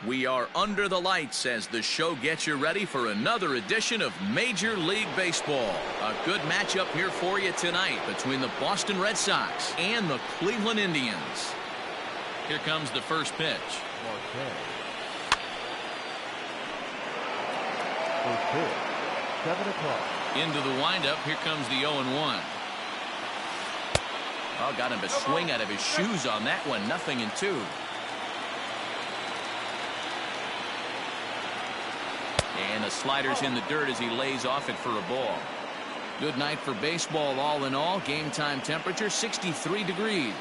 We are under the lights as the show gets you ready for another edition of Major League Baseball. A good matchup here for you tonight between the Boston Red Sox and the Cleveland Indians. Here comes the first pitch. Okay. First pitch, 7 o'clock. Into the windup, here comes the 0-1. Oh, got him to swing out of his shoes on that one. 0-2. And the slider's in the dirt as he lays off it for a ball. Good night for baseball all in all. Game time temperature 63 degrees.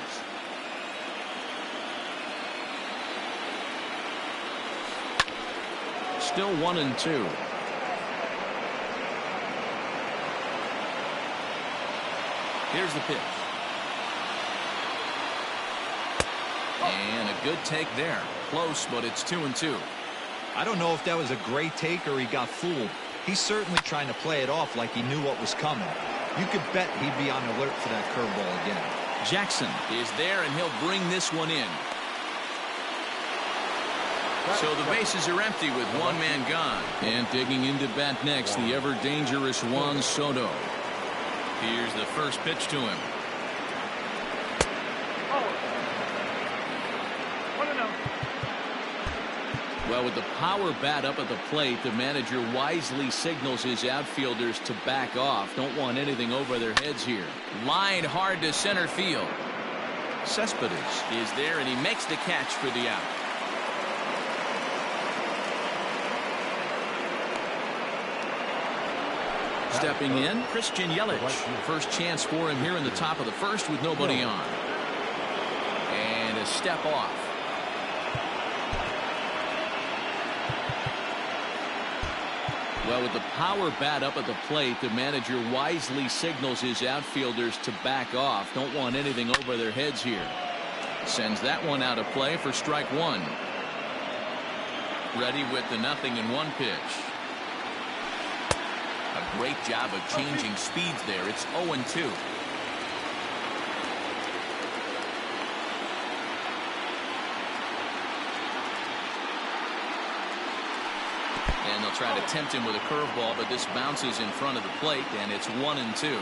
Still 1-2. Here's the pitch. And a good take there. Close, but it's 2-2. I don't know if that was a great take or he got fooled. He's certainly trying to play it off like he knew what was coming. You could bet he'd be on alert for that curveball again. Jackson is there, and he'll bring this one in. So the bases are empty with one man gone. And digging into bat next, the ever-dangerous Juan Soto. Here's the first pitch to him. Well, with the power bat up at the plate, the manager wisely signals his outfielders to back off. Don't want anything over their heads here. Line hard to center field. Cespedes is there, and he makes the catch for the out. Stepping in, Christian Yelich. First chance for him here in the top of the first with nobody on. And a step off. Well, with the power bat up at the plate, the manager wisely signals his outfielders to back off. Don't want anything over their heads here. Sends that one out of play for strike one. Ready with the 0-1 pitch. A great job of changing speeds there. It's 0-2. And they'll try to tempt him with a curveball, but this bounces in front of the plate, and it's 1-2.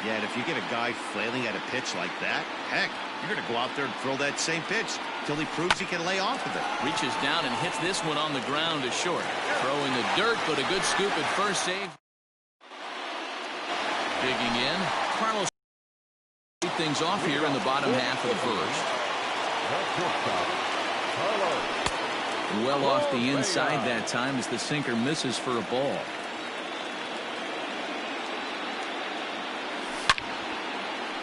Yeah, and if you get a guy flailing at a pitch like that, heck, you're going to go out there and throw that same pitch till he proves he can lay off of it. Reaches down and hits this one on the ground to short. Throw in the dirt, but a good scoop at first save. Digging in. Carlos lead things off here in the bottom half of the first. Well off the inside that time as the sinker misses for a ball.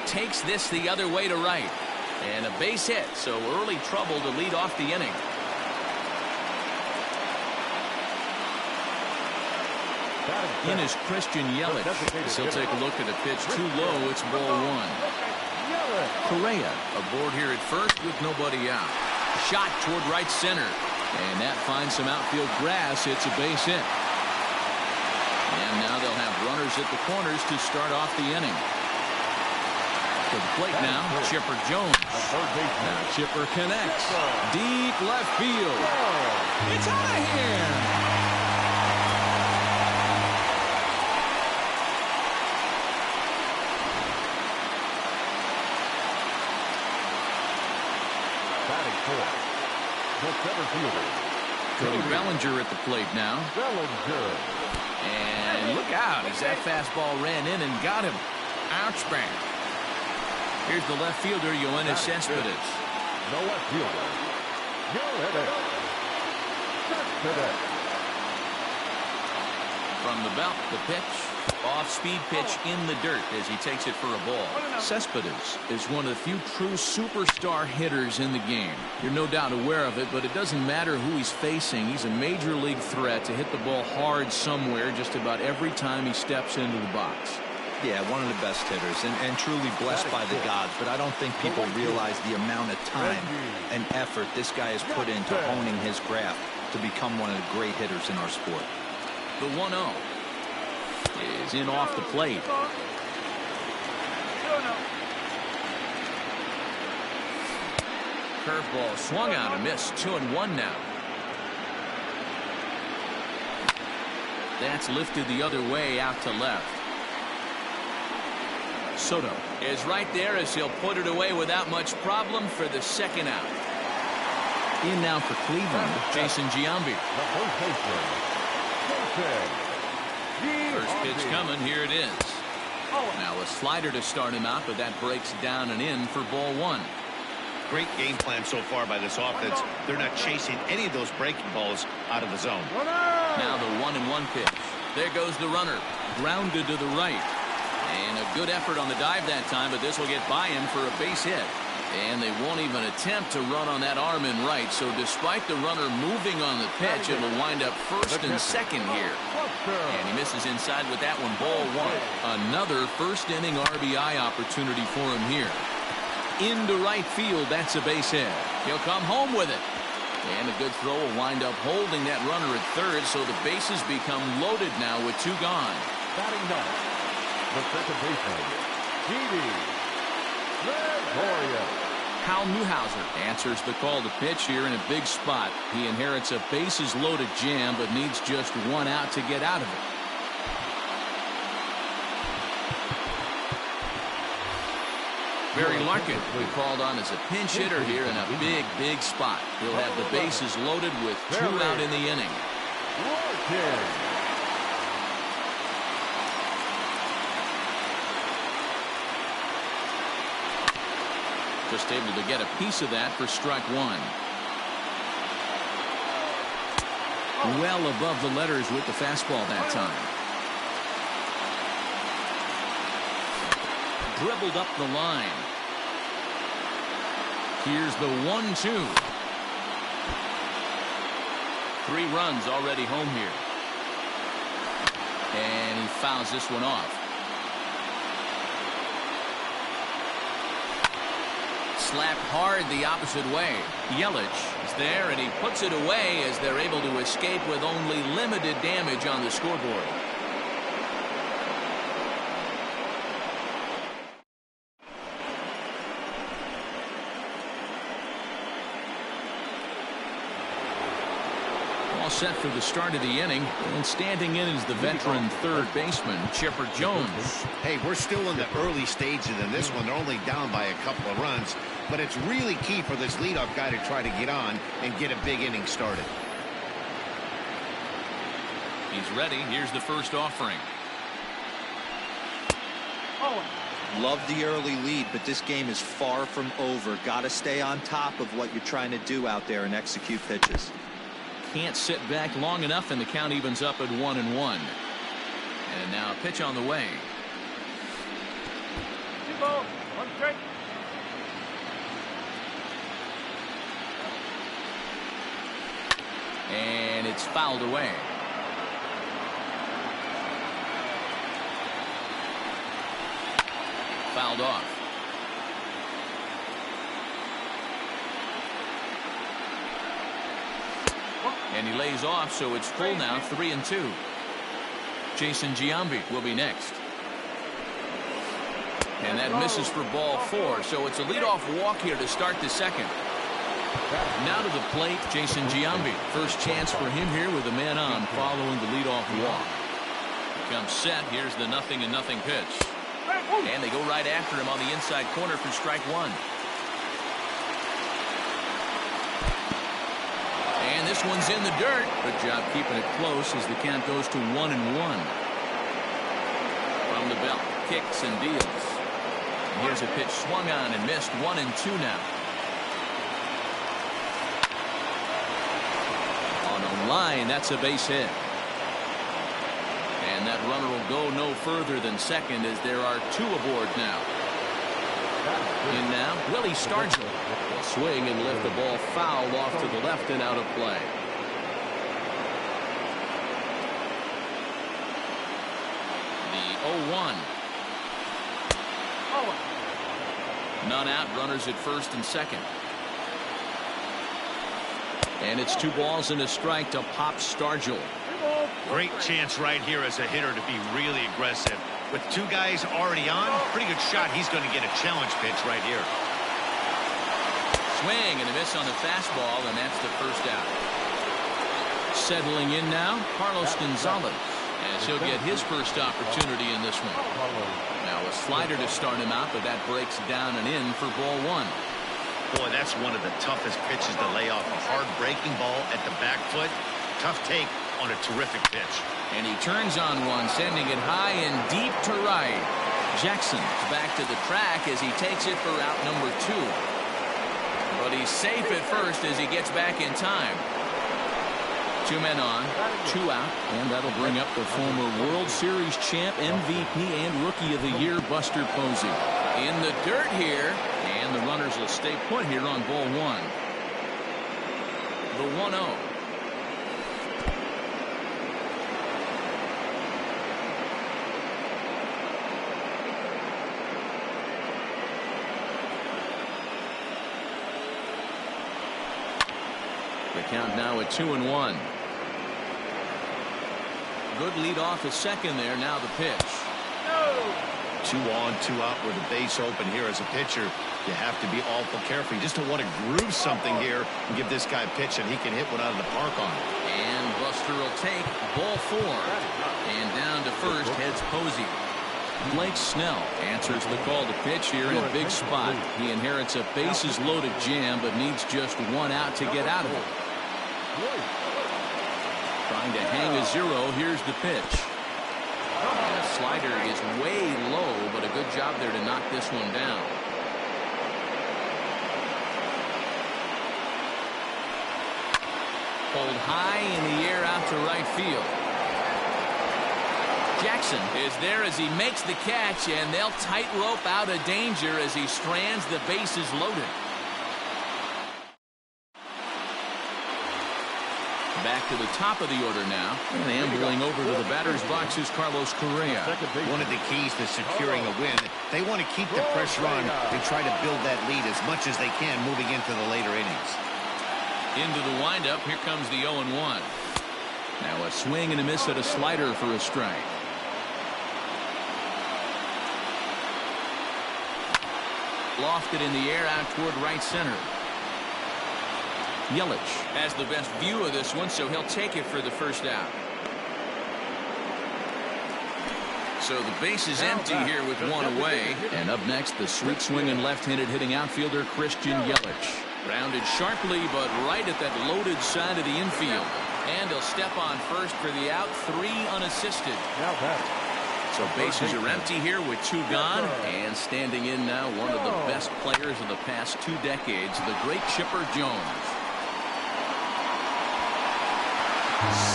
Takes this the other way to right. And a base hit, so early trouble to lead off the inning. In is Christian Yelich. He'll take a look at a pitch too low. It's ball one. Correa aboard here at first with nobody out. Shot toward right center. And that finds some outfield grass. It's a base hit. And now they'll have runners at the corners to start off the inning. To the plate now, Chipper Jones. Now Chipper connects. Deep left field. It's out of here. Batting fourth. The center fielder. Cody Bellinger at the plate now. Bellinger. And look out as that fastball ran in and got him. Ouch bang. Here's the left fielder, Yoenis Cespedes. The left fielder. Yoenis Cespedes. From the belt, the pitch. Off-speed pitch in the dirt as he takes it for a ball. Cespedes is one of the few true superstar hitters in the game. You're no doubt aware of it, but it doesn't matter who he's facing. He's a major league threat to hit the ball hard somewhere just about every time he steps into the box. Yeah, one of the best hitters and truly blessed by the gods, but I don't think people realize the amount of time and effort this guy has put into honing his craft to become one of the great hitters in our sport. The 1-0 is in off the plate. Curveball swung out and missed. 2-1 now. That's lifted the other way out to left. Soto is right there as he'll put it away without much problem for the second out. In now for Cleveland, Jason Giambi. First pitch coming, here it is. Now a slider to start him out, but that breaks down and in for ball one. Great game plan so far by this offense. They're not chasing any of those breaking balls out of the zone. Now the 1-1 pitch. There goes the runner. Grounded to the right. And a good effort on the dive that time, but this will get by him for a base hit. And they won't even attempt to run on that arm in right. So despite the runner moving on the pitch, it will wind up first and second here. And he misses inside with that one, ball one. Another first inning RBI opportunity for him here. Into right field, that's a base hit. He'll come home with it. And a good throw will wind up holding that runner at third, so the bases become loaded now with two gone. Batting ninth, the second baseman, Didi Gregorius. Hal Newhouser answers the call to pitch here in a big spot. He inherits a bases-loaded jam, but needs just one out to get out of it. Barry Larkin will be called on as a pinch hitter here in a big, big spot. He'll have the bases loaded with two out in the inning. Just able to get a piece of that for strike one. Well above the letters with the fastball that time. Dribbled up the line. Here's the 1-2. 3 runs already home here. And he fouls this one off. Slapped hard the opposite way. Yelich is there, and he puts it away as they're able to escape with only limited damage on the scoreboard. All set for the start of the inning, and standing in is the veteran third baseman, Chipper Jones. Hey, we're still in the early stages in this one. They're only down by a couple of runs, but it's really key for this leadoff guy to try to get on and get a big inning started. He's ready. Here's the first offering. Love the early lead, but this game is far from over. Got to stay on top of what you're trying to do out there and execute pitches. Can't sit back long enough, and the count evens up at 1-1. And now a pitch on the way. And it's fouled away. Fouled off. And he lays off, so it's full now, 3-2. Jason Giambi will be next. And that misses for ball 4, so it's a leadoff walk here to start the second. Now to the plate, Jason Giambi. First chance for him here with a man on following the leadoff walk. Comes set. Here's the 0-0 pitch. And they go right after him on the inside corner for strike one. And this one's in the dirt. Good job keeping it close as the count goes to 1-1. From the belt, kicks and deals. And here's a pitch swung on and missed. 1-2 now. On a line, that's a base hit. And that runner will go no further than second as there are 2 aboard now. In now, Willie Stargell will swing and lift the ball foul off to the left and out of play. The 0-1. None out, runners at first and second. And it's 2 balls and a strike to Pop Stargell. Great chance right here as a hitter to be really aggressive. With 2 guys already on, pretty good shot. He's going to get a challenge pitch right here. Swing and a miss on the fastball, and that's the first out. Settling in now, Carlos Gonzalez. as he'll get his first opportunity in this one. Now a slider to start him out, but that breaks down and in for ball one. Boy, that's one of the toughest pitches to lay off. A hard breaking ball at the back foot. Tough take on a terrific pitch. And he turns on one, sending it high and deep to right. Jackson's back to the track as he takes it for out number 2. But he's safe at first as he gets back in time. 2 men on, 2 out, and that'll bring up the former World Series champ, MVP, and Rookie of the Year, Buster Posey. In the dirt here, and the runners will stay put here on ball 1. The 1-0. The count now at 2-1. Good lead off at second there. Now the pitch. 2 on, 2 out with a base open here. As a pitcher, you have to be awful careful. You just don't want to groove something here and give this guy a pitch and he can hit one out of the park on it. And Buster will take ball 4. And down to first heads Posey. Blake Snell answers the call to pitch here in a big spot. He inherits a bases loaded jam, but needs just 1 out to get out of it. Trying to hang a 0. Here's the pitch. And the slider is way low, but a good job there to knock this one down. Hold high in the air out to right field. Jackson is there as he makes the catch, and they'll tightrope out of danger as he strands the bases loaded. Back to the top of the order now, and ambling over to the batter's box is Carlos Correa. One of the keys to securing a win, they want to keep the pressure on and try to build that lead as much as they can moving into the later innings. Into the windup, here comes the 0-1. Now a swing and a miss at a slider for a strike. Lofted in the air out toward right center. Yelich has the best view of this one, so he'll take it for the first out. So the base is empty here with 1 away. And up next, the sweet swinging left-handed hitting outfielder Christian Yelich. Rounded sharply, but right at that loaded side of the infield. And he'll step on first for the out, 3 unassisted. So bases are empty here with 2 gone. And standing in now, one of the best players of the past 2 decades, the great Chipper Jones.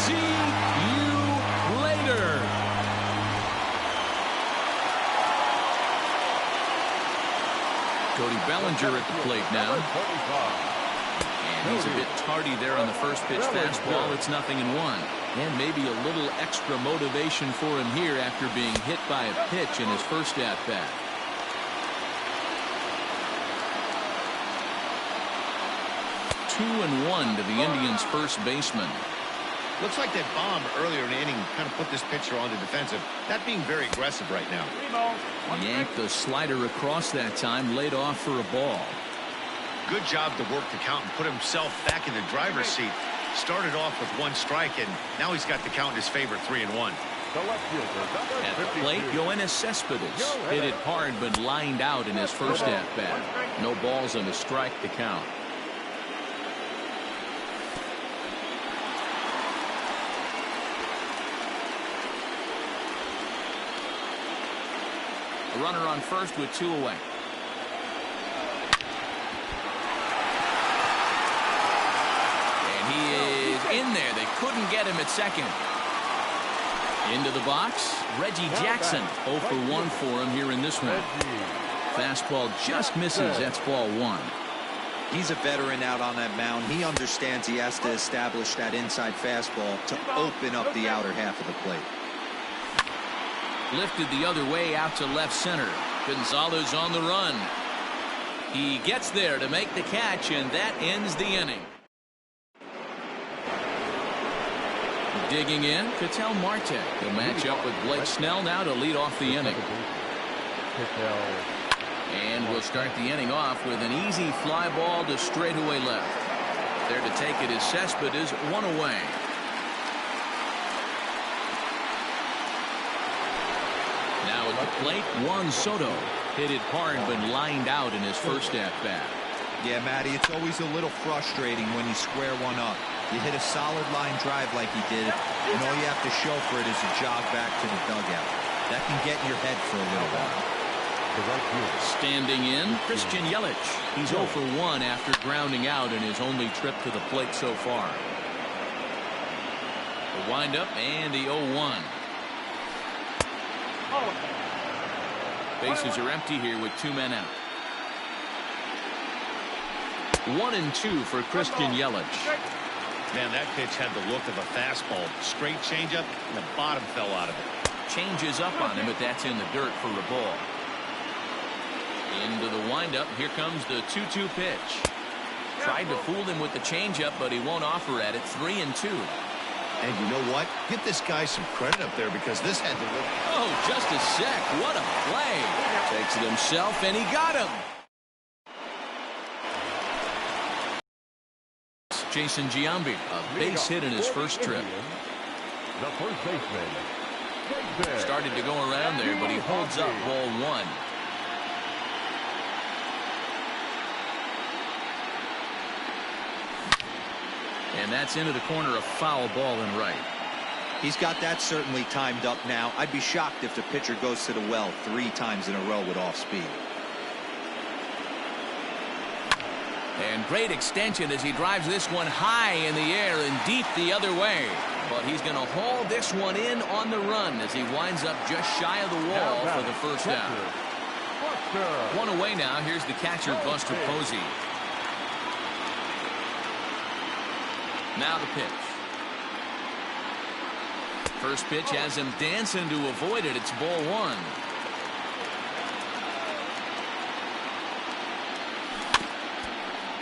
See you later. Cody Bellinger at the plate now. And he's a bit tardy there on the first pitch fastball. It's 0-1. And maybe a little extra motivation for him here after being hit by a pitch in his first at-bat. Two and 1 to the Indians' first baseman. Looks like that bomb earlier in the inning kind of put this pitcher on the defensive. Not being very aggressive right now. Yanked the slider across that time, laid off for a ball. Good job to work the count and put himself back in the driver's seat. Started off with 1 strike, and now he's got the count in his favor, 3-1. At the plate, Yoenis Cespedes hit it hard, but lined out in his first at-bat. No balls and a strike to count. A runner on first with 2 away. And he is in there. They couldn't get him at second. Into the box, Reggie Jackson. 0 for 1 for him here in this one. Fastball just misses. That's ball 1. He's a veteran out on that mound. He understands he has to establish that inside fastball to open up the outer half of the plate. Lifted the other way out to left center. Gonzalez on the run. He gets there to make the catch, and that ends the inning. Digging in, Ketel Marte. He'll match up with Blake Snell now to lead off the inning. And we'll start the inning off with an easy fly ball to straightaway left. There to take it is Cespedes, 1 away. the plate, Juan Soto. Hit it hard, but lined out in his first at-bat. Yeah, Matty, it's always a little frustrating when you square one up. You hit a solid line drive like he did, and all you have to show for it is a jog back to the dugout. That can get in your head for a little while. Standing in, Christian Yelich. He's 0 for 1 after grounding out in his only trip to the plate so far. The windup and the 0-1. Bases are empty here with 2 men out. 1-2 for Christian Yelich. Man, that pitch had the look of a fastball. Straight changeup, and the bottom fell out of it. Changes up on him, but that's in the dirt for a ball. Into the windup. Here comes the 2-2 pitch. Tried to fool him with the changeup, but he won't offer at it. 3-2. And you know what? Give this guy some credit up there because this had to look. Oh, just a sec. What a play. Takes it himself, and he got him. Jason Giambi, a base hit in his first trip. The first baseman. Started to go around there, but he holds up ball 1. And that's into the corner, a foul ball and right. He's got that certainly timed up now. I'd be shocked if the pitcher goes to the well 3 times in a row with off speed. And great extension as he drives this one high in the air and deep the other way. But he's going to haul this one in on the run as he winds up just shy of the wall for the first out. One away now. Here's the catcher, Buster Posey. Now the pitch. First pitch has him dancing to avoid it. It's ball 1.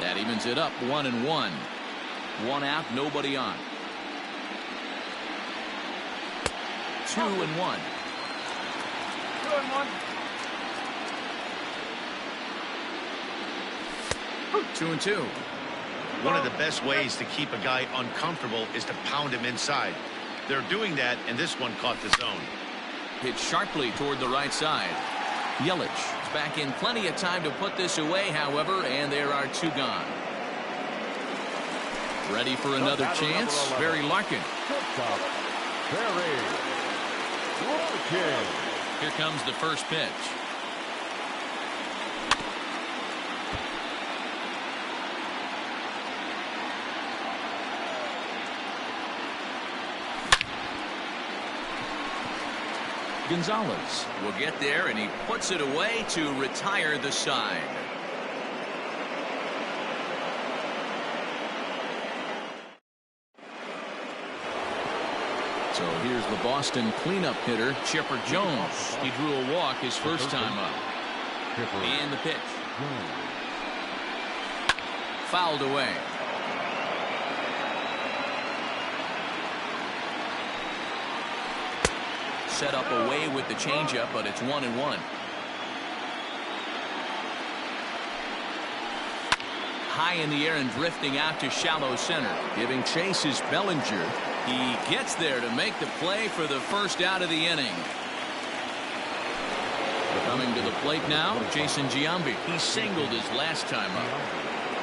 That evens it up, 1-1. 1 out, nobody on. 2-1. 2-2. One of the best ways to keep a guy uncomfortable is to pound him inside. They're doing that, and this one caught the zone. Hit sharply toward the right side. Yelich is back in plenty of time to put this away, however, and there are 2 gone. Ready for another chance? Barry Larkin. Here comes the first pitch. Gonzalez will get there, and he puts it away to retire the side. So here's the Boston cleanup hitter, Chipper Jones. He drew a walk his first time up. And the pitch. Fouled away. Set up away with the changeup, but it's 1-1. High in the air and drifting out to shallow center. Giving chase is Bellinger. He gets there to make the play for the first out of the inning. Coming to the plate now, Jason Giambi. He singled his last time up.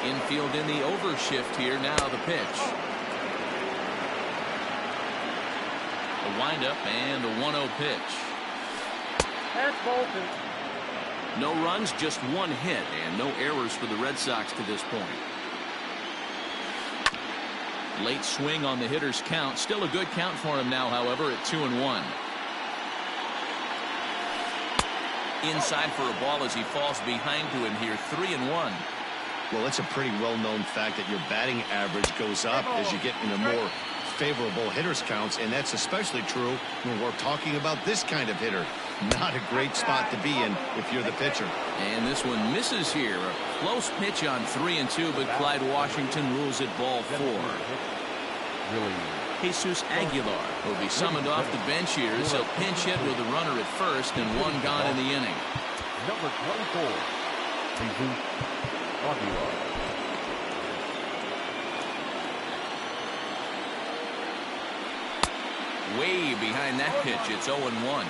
Infield in the overshift here. Now the pitch. A windup and a 1-0 pitch. That's Bolton. No runs, just 1 hit, and no errors for the Red Sox to this point. Late swing on the hitter's count. Still a good count for him now, however, at 2-1. Inside for a ball as he falls behind to him here. 3-1. Well, it's a pretty well-known fact that your batting average goes up as you get into more favorable hitters counts, and that's especially true when we're talking about this kind of hitter. Not a great spot to be in if you're the pitcher. And this one misses here. A close pitch on 3-2, but Clyde Washington rules it ball 4. Jesus Aguilar will be summoned off the bench here as he'll pinch hit with a runner at first and 1 gone in the inning. Number 24, Jesus Aguilar. Way behind that pitch. It's 0-1.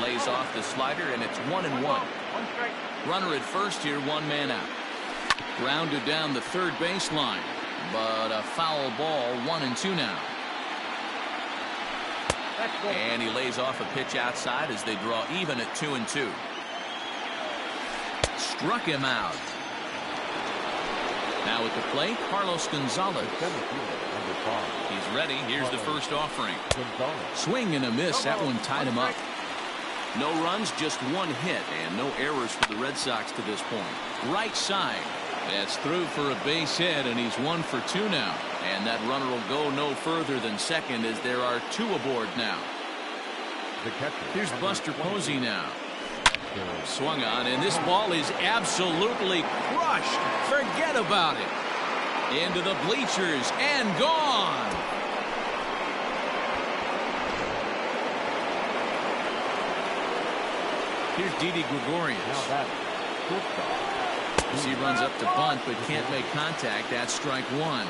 Lays off the slider, and it's 1-1. Runner at first here, one man out. Grounded down the third baseline, but a foul ball, 1-2 now. And he lays off a pitch outside as they draw even at 2-2. Struck him out. Now at the plate, Carlos Gonzalez. He's ready. Here's the first offering. Swing and a miss. That one tied him up. No runs, just one hit, and no errors for the Red Sox to this point. Right side. That's through for a base hit, and he's 1 for 2 now. And that runner will go no further than second as there are 2 aboard now. Here's Buster Posey now. Swung on, and this ball is absolutely crushed. Forget about it. Into the bleachers and gone. Here's Didi Gregorius. As he runs up to bunt but can't make contact. That's strike 1.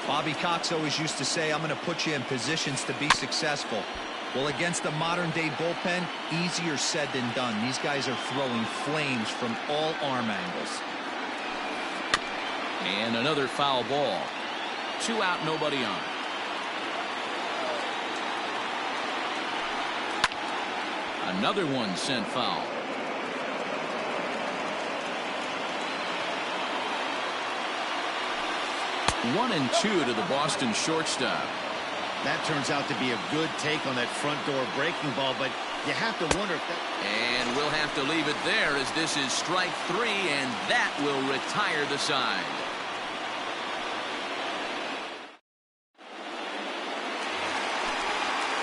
Bobby Cox always used to say, I'm going to put you in positions to be successful. Well, against the modern-day bullpen, easier said than done. These guys are throwing flames from all arm angles. And another foul ball. 2 out, nobody on. Another one sent foul. 1-2 to the Boston shortstop. That turns out to be a good take on that front door breaking ball, but you have to wonder if that... And we'll have to leave it there as this is strike 3, and that will retire the side.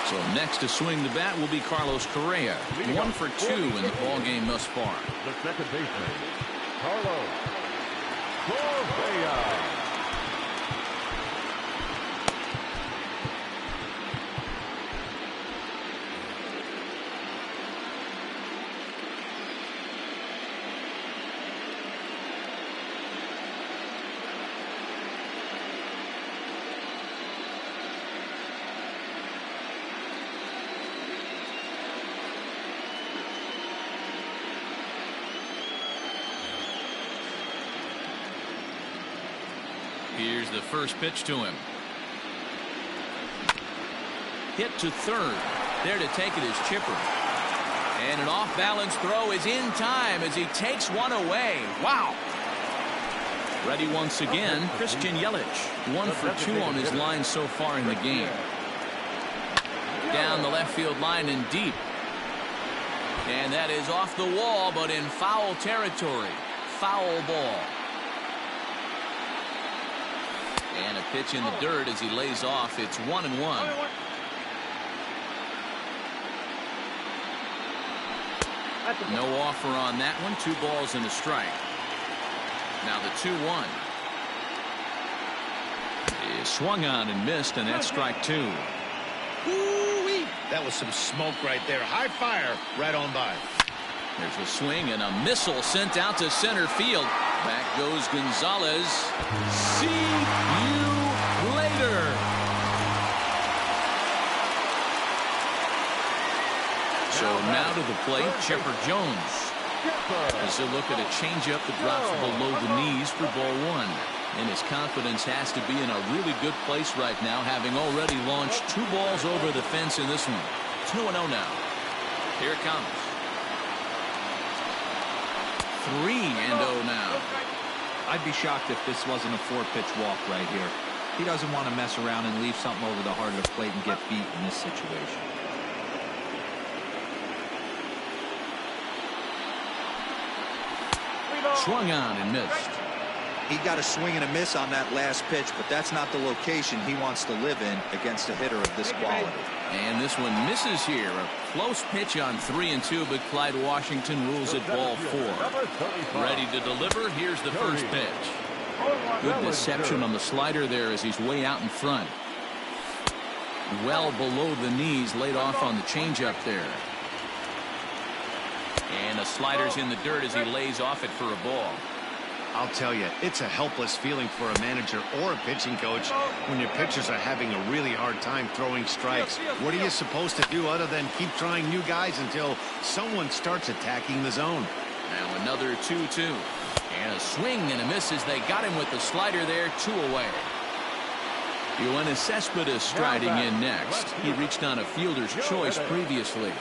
So next to swing the bat will be Carlos Correa. 1 for 2 in the ballgame thus far. The second baseman, Carlos Correa. Here's the first pitch to him. Hit to third. There to take it is Chipper. And an off-balance throw is in time as he takes one away. Wow. Ready once again, Christian Yelich. 1 for 2 on his line so far in the game. Down the left field line and deep. And that is off the wall, but in foul territory. Foul ball. And a pitch in the dirt as he lays off. It's 1-1. No offer on that one. 2 balls and a strike. Now the 2-1 is swung on and missed, and that's strike 2. Woo-wee. That was some smoke right there. High fire right on by. There's a swing and a missile sent out to center field. Back goes Gonzalez. See you later. So now to the plate, Chipper Jones. As they look at a changeup that drops below the knees for ball 1. And his confidence has to be in a really good place right now, having already launched 2 balls over the fence in this one. 2-0 now. Here it comes. 3-0 now. I'd be shocked if this wasn't a 4-pitch walk right here. He doesn't want to mess around and leave something over the heart of the plate and get beat in this situation. Swung on and missed. He got a swing and a miss on that last pitch, but that's not the location he wants to live in against a hitter of this quality. And this one misses here. A close pitch on 3-2, but Clyde Washington rules it ball 4. Ready to deliver. Here's the first pitch. Good deception on the slider there as he's way out in front. Well below the knees, laid off on the changeup there. And the slider's in the dirt as he lays off it for a ball. I'll tell you, it's a helpless feeling for a manager or a pitching coach when your pitchers are having a really hard time throwing strikes. What are you supposed to do other than keep trying new guys until someone starts attacking the zone? Now another 2-2. And a swing and a miss as they got him with the slider there, 2 away. Yoenis Cespedes striding in next. He reached on a fielder's choice previously.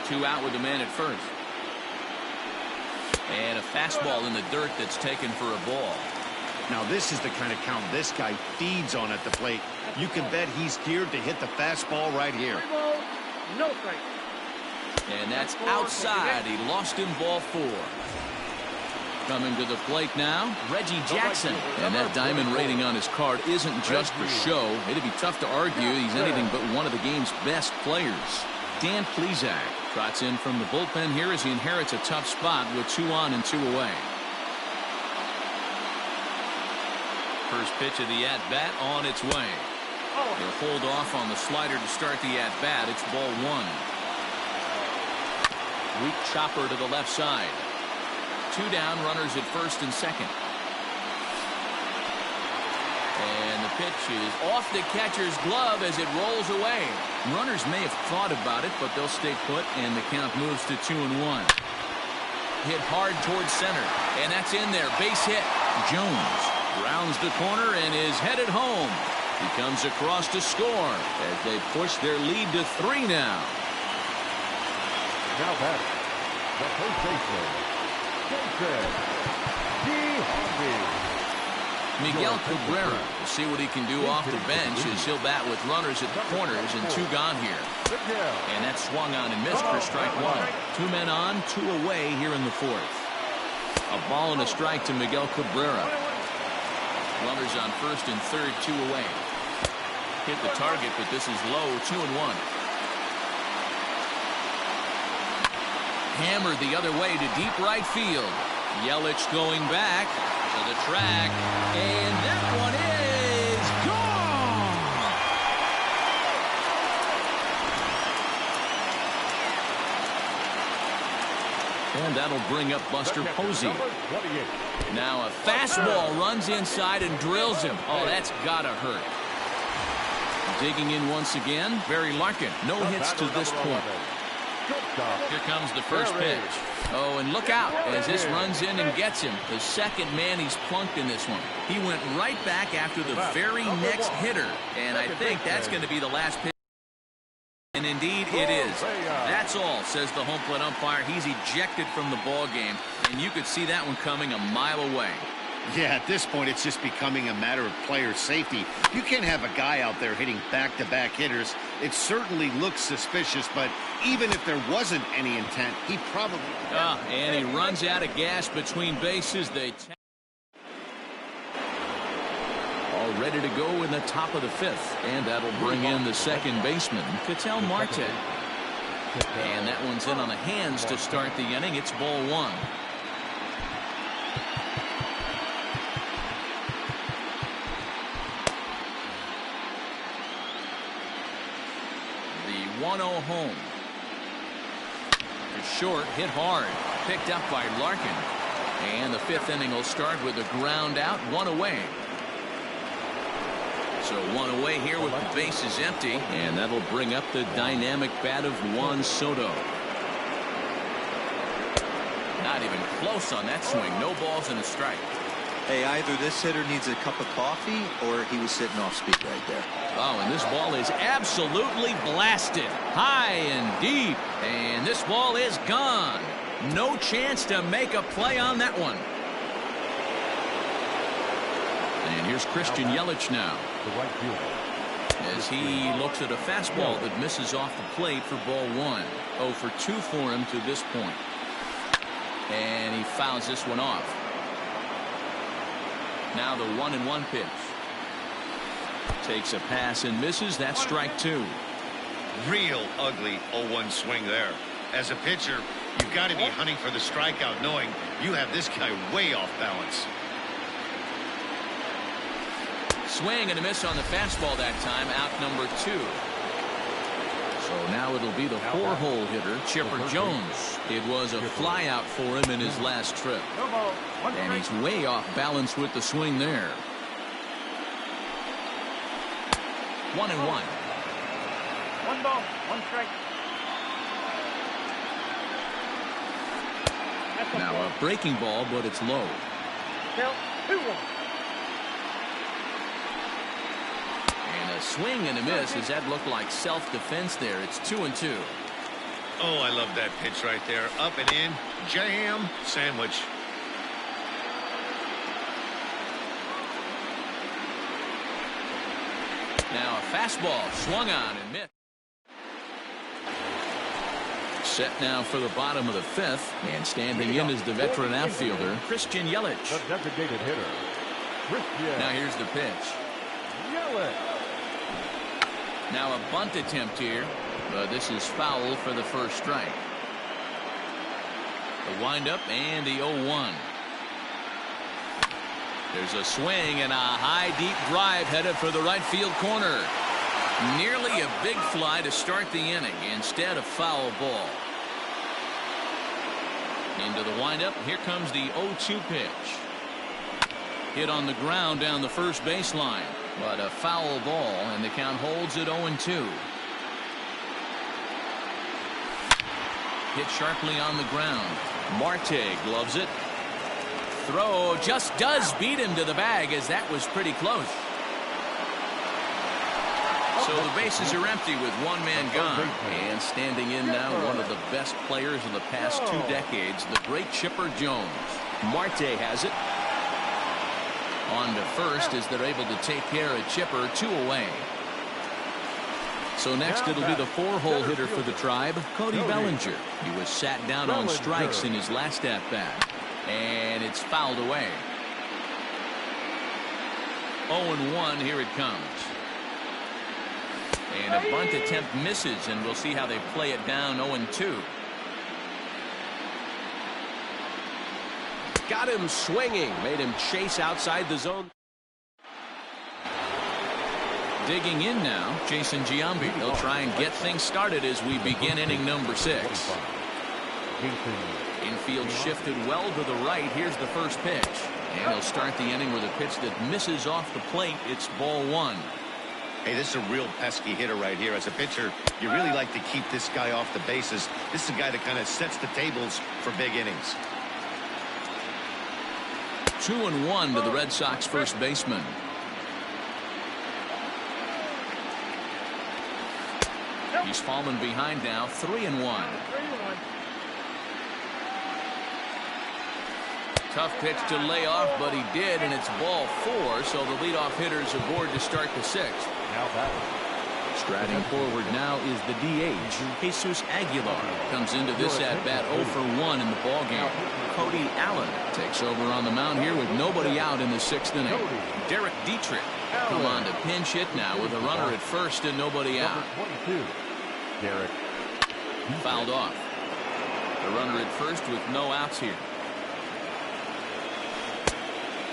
2 out with the man at first. And a fastball in the dirt that's taken for a ball. Now this is the kind of count this guy feeds on at the plate. You can bet he's geared to hit the fastball right here. No strike. And that's outside. He lost him, ball 4. Coming to the plate now, Reggie Jackson. And that diamond rating on his card isn't just for show. It'd be tough to argue he's anything but one of the game's best players. Dan Plesac trots in from the bullpen here as he inherits a tough spot with 2 on and 2 away. First pitch of the at-bat on its way. He'll hold off on the slider to start the at-bat. It's ball 1. Weak chopper to the left side. 2 down, runners at first and second. And the pitch is off the catcher's glove as it rolls away. Runners may have thought about it, but they'll stay put, and the count moves to 2-1. Hit hard towards center, and that's in there. Base hit. Jones rounds the corner and is headed home. He comes across to score as they push their lead to 3 now. Now batting, the first baseman, Miguel Cabrera will see what he can do off the bench as he'll bat with runners at the corners and 2 gone here. And that swung on and missed for strike 1. 2 men on, 2 away here in the 4th. A ball and a strike to Miguel Cabrera. Runners on first and third, 2 away. Hit the target, but this is low, 2-1. Hammered the other way to deep right field. Yelich going back to the track, and that one is gone. And that'll bring up Buster Posey. Now a fastball runs inside and drills him. Oh, that's gotta hurt. Digging in once again, Barry Larkin. No hits to this point. Here comes the first pitch. Oh, and look out as this runs in and gets him. The second man he's plunked in this one. He went right back after the very next hitter. And I think that's going to be the last pitch. And indeed it is. That's all, says the home plate umpire. He's ejected from the ball game. And you could see that one coming a mile away. Yeah, at this point, it's just becoming a matter of player safety. You can't have a guy out there hitting back-to-back hitters. It certainly looks suspicious, but even if there wasn't any intent, he probably... And he runs out of gas between bases. All ready to go in the top of the 5th. And that'll bring in the second baseman, Ketel Marte. And that one's in on the hands to start the inning. It's ball 1. The 1-0 home. To short, hit hard. Picked up by Larkin. And the 5th inning will start with a ground out, 1 away. So 1 away here with the bases empty. And that'll bring up the dynamic bat of Juan Soto. Not even close on that swing. No balls and a strike. Hey, either this hitter needs a cup of coffee or he was sitting off speed right there. Oh, and this ball is absolutely blasted. High and deep. And this ball is gone. No chance to make a play on that one. And here's Christian Yelich now. As he looks at a fastball that misses off the plate for ball 1. 0 for 2 for him to this point. And he fouls this one off. Now the 1-1 pitch. Takes a pass and misses. That's strike 2. Real ugly 0-1 swing there. As a pitcher, you've got to be hunting for the strikeout, knowing you have this guy way off balance. Swing and a miss on the fastball that time. Out number 2. So now it'll be the four-hole hitter, Chipper Jones. It was a flyout for him in his last trip. And he's way off balance with the swing there. 1-1. 1 ball, 1 strike. Now a breaking ball, but it's low. 2-1. And a swing and a miss. Does that look like self-defense there? It's 2-2. Oh, I love that pitch right there. Up and in. Jam. Sandwich. Now a fastball swung on and missed. Set now for the bottom of the 5th, and standing in is the veteran outfielder, Christian Yelich. The designated hitter, Christian. Now here's the pitch. Yelich. Now a bunt attempt here, but this is foul for the first strike. The windup and the 0-1. There's a swing and a high deep drive headed for the right field corner. Nearly a big fly to start the inning. Instead, a foul ball. Into the windup. Here comes the 0-2 pitch. Hit on the ground down the first baseline. But a foul ball, and the count holds at 0-2. Hit sharply on the ground. Marte gloves it. Throw just does beat him to the bag, as that was pretty close. So the bases are empty with one man gone. And standing in now, one of the best players of the past 2 decades, the great Chipper Jones. Marte has it. On to first as they're able to take care of Chipper, 2 away. So next it'll be the 4-hole hitter for the Tribe, Cody Bellinger. He was sat down on strikes in his last at-bat. And it's fouled away. 0-1, here it comes. And a bunt attempt misses, and we'll see how they play it down 0-2. Got him swinging, made him chase outside the zone. Digging in now, Jason Giambi. They'll try and get things started as we begin inning number 6. Infield shifted well to the right. Here's the first pitch. And he'll start the inning with a pitch that misses off the plate. It's ball 1. Hey, this is a real pesky hitter right here. As a pitcher, you really like to keep this guy off the bases. This is a guy that kind of sets the tables for big innings. 2-1 to the Red Sox first baseman. He's fallen behind now, 3-1. Tough pitch to lay off, but he did, and it's ball 4, so the leadoff hitter's aboard to start the 6th. Striding forward now is the DH, Jesus Aguilar. Comes into this at-bat 0 for 1 in the ballgame. Cody Allen takes over on the mound here with nobody out in the 6th inning. Derek Dietrich come on to pinch hit now with a runner at first and nobody out. Derek. Fouled off. The runner at first with no outs here.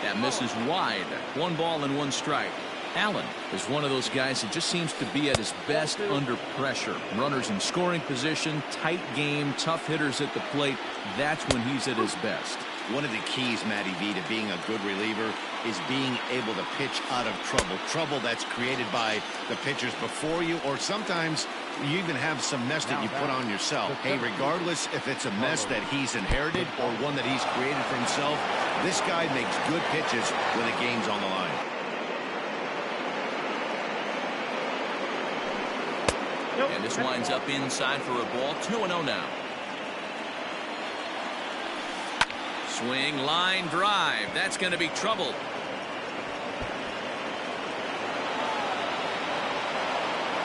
That misses wide. 1 ball and 1 strike. Allen is one of those guys that just seems to be at his best under pressure. Runners in scoring position, tight game, tough hitters at the plate. That's when he's at his best. One of the keys, Matty V, to being a good reliever is being able to pitch out of trouble. Trouble that's created by the pitchers before you, or sometimes you even have some mess that you put on yourself. Hey, regardless if it's a mess that he's inherited or one that he's created for himself, this guy makes good pitches when the game's on the line. And this winds up inside for a ball. 2-0 now. Swing, line drive. That's going to be trouble.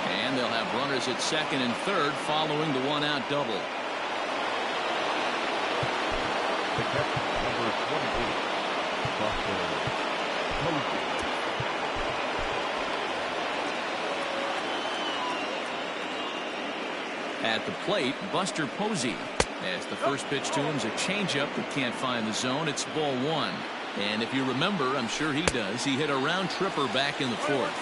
And they'll have runners at second and third following the 1-out double. The catcher, number 28, At the plate, Buster Posey. As the first pitch to him is a changeup that can't find the zone. It's ball 1. And if you remember, I'm sure he does, he hit a round tripper back in the 4th.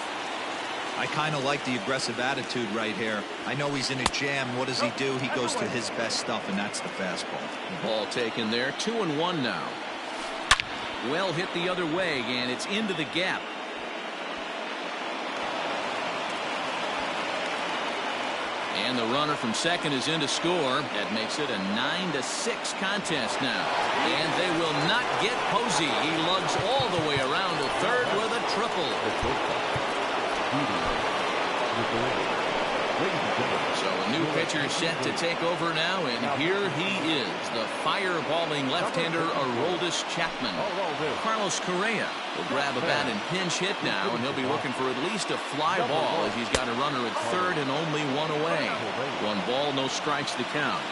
I kind of like the aggressive attitude right here. I know he's in a jam. What does he do? He goes to his best stuff, and that's the fastball. Ball taken there. 2-1 now. Well hit the other way, and it's into the gap. And the runner from second is in to score. That makes it a 9-6 contest now. And they will not get Posey. He lugs all the way around to third with a triple. So a new pitcher set to take over now, and here he is, the fireballing left-hander Aroldis Chapman. Carlos Correa will grab a bat and pinch hit now, and he'll be looking for at least a fly ball as he's got a runner at third and only one away. 1 ball, no strikes to count.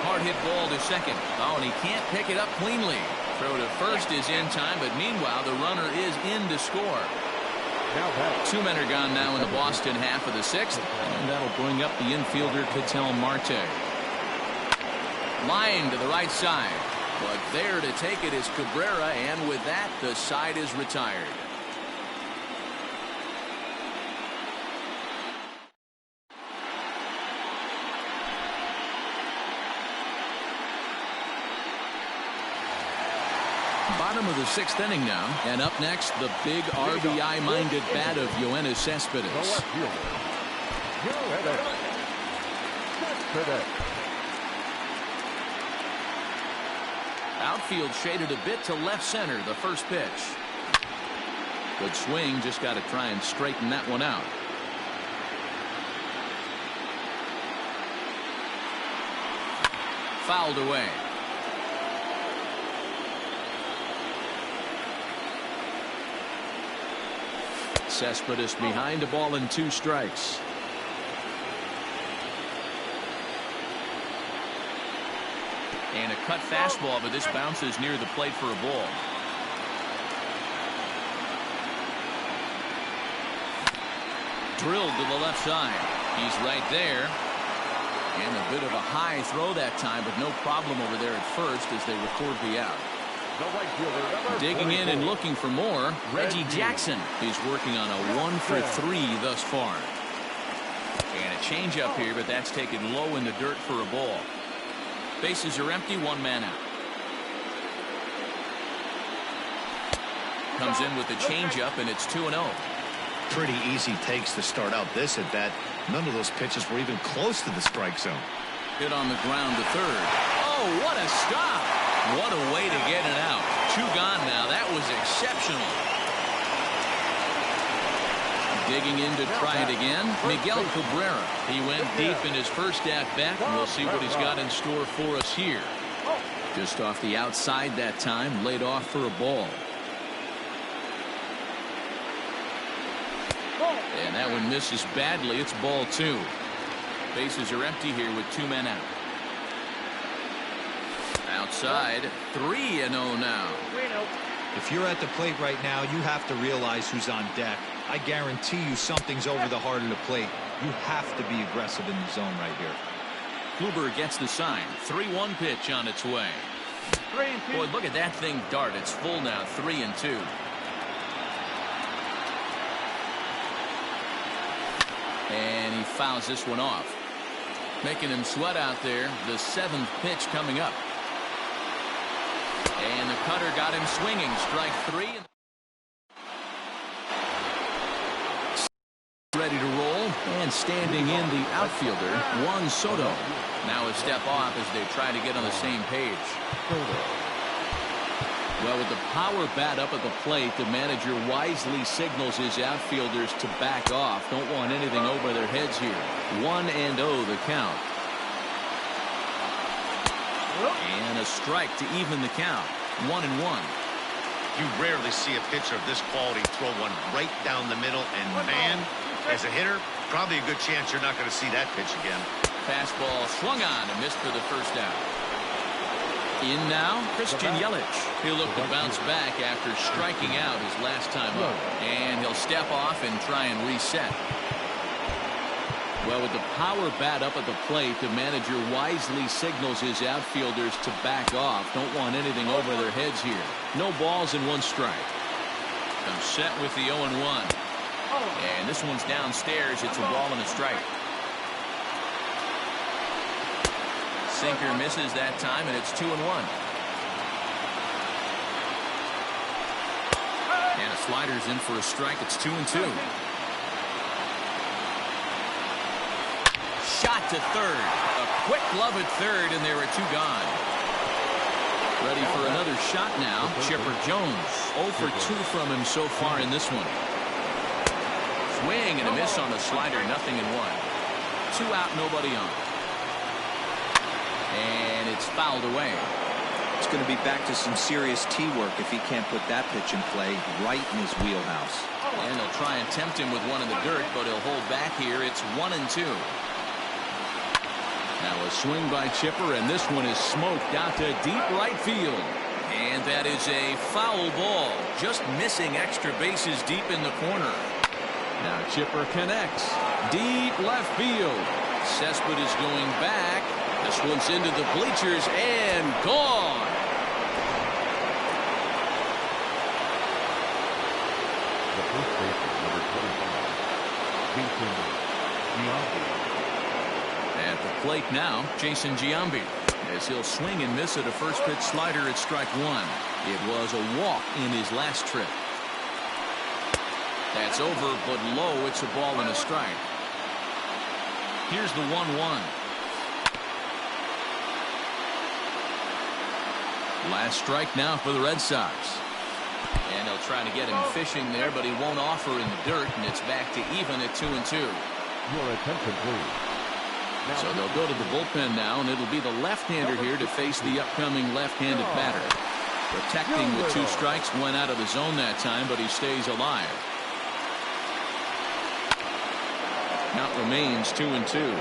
Hard hit ball to second. Oh, and he can't pick it up cleanly. Throw to first is in time, but meanwhile the runner is in to score. 2 men are gone now in the Boston half of the 6th, and that'll bring up the infielder Ketel Marte. Line to the right side, but there to take it is Cabrera, and with that the side is retired. Bottom of the 6th inning now, and up next the big RBI-minded bat of Yoenis Cespedes. Outfield shaded a bit to left center, the first pitch. Good swing, just got to try and straighten that one out. Fouled away. Cespedes behind, a ball and 2 strikes. And a cut fastball, but this bounces near the plate for a ball. Drilled to the left side. He's right there. And a bit of a high throw that time, but no problem over there at first as they record the out. Digging in and looking for more, Reggie Jackson is working on a 1 for 3 thus far. And a changeup here, but that's taken low in the dirt for a ball. Bases are empty, 1 man out. Comes in with the changeup, and it's 2-0. Pretty easy takes to start out this at bat. None of those pitches were even close to the strike zone. Hit on the ground to third. Oh, what a stop! What a way to get it out. 2 gone now. That was exceptional. Digging in to try it again, Miguel Cabrera. He went deep in his first at-bat, and we'll see what he's got in store for us here. Just off the outside that time, laid off for a ball. And that one misses badly. It's ball 2. Bases are empty here with 2 men out. Outside, 3-0 now. If you're at the plate right now, you have to realize who's on deck. I guarantee you something's over the heart of the plate. You have to be aggressive in the zone right here. Kluber gets the sign. 3-1 pitch on its way. Boy, look at that thing dart. It's full now. 3-2. And he fouls this one off. Making him sweat out there. The 7th pitch coming up. And the cutter got him swinging. Strike 3. Ready to roll. And standing in the outfielder, Juan Soto. Now a step off as they try to get on the same page. Well, with the power bat up at the plate, the manager wisely signals his outfielders to back off. Don't want anything over their heads here. 1-0 the count. And a strike to even the count. 1-1. You rarely see a pitcher of this quality throw one right down the middle, and man, as a hitter, probably a good chance you're not going to see that pitch again. Fastball swung on and missed for the first out. In now, Christian Yelich. He'll look to bounce back after striking out his last time up. And he'll step off and try and reset. Well, with the power bat up at the plate, the manager wisely signals his outfielders to back off. Don't want anything over their heads here. No balls and 1 strike. Comes set with the 0-1. And this one's downstairs. It's a ball and a strike. Sinker misses that time, and it's 2-1. And a slider's in for a strike. It's 2-2. Shot to third. A quick glove at third, and there are two gone. Ready for another shot now. Chipper Jones. 0 for 2 from him so far in this one. Swing and a miss on the slider. 0-1. 2 out, nobody on. And it's fouled away. It's going to be back to some serious tee work if he can't put that pitch in play right in his wheelhouse. And they'll try and tempt him with one in the dirt, but he'll hold back here. It's 1-2. Now a swing by Chipper, and this one is smoked out to deep right field. And that is a foul ball. Just missing extra bases deep in the corner. Now Chipper connects. Deep left field. Cespedes is going back. This one's into the bleachers and gone. The first baseman, number 25, At the plate now, Jason Giambi. As he'll swing and miss at a first pitch slider at strike 1. It was a walk in his last trip. That's over, but low. It's a ball and a strike. Here's the 1-1. Last strike now for the Red Sox. And they'll try to get him fishing there, but he won't offer in the dirt, and it's back to even at 2-2. Your attention, please. So they'll go to the bullpen now, and it'll be the left-hander here to face the upcoming left-handed batter. Protecting with 2 strikes, went out of the zone that time, but he stays alive. Count remains 2-2.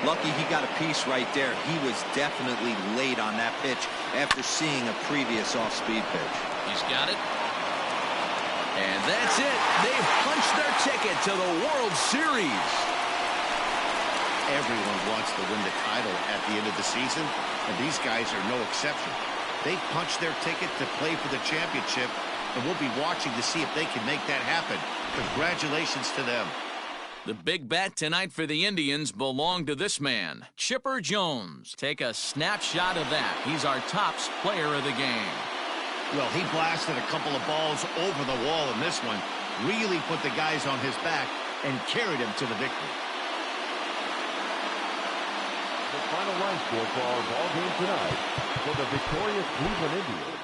Lucky he got a piece right there. He was definitely late on that pitch after seeing a previous off-speed pitch. He's got it. And that's it. They've punched their ticket to the World Series. Everyone wants to win the title at the end of the season, and these guys are no exception. They punched their ticket to play for the championship, and we'll be watching to see if they can make that happen. Congratulations to them. The big bet tonight for the Indians belonged to this man, Chipper Jones. Take a snapshot of that. He's our tops player of the game. Well, he blasted a couple of balls over the wall in this one, really put the guys on his back, and carried him to the victory. The final line score for our ball game tonight for the victorious Cleveland Indians.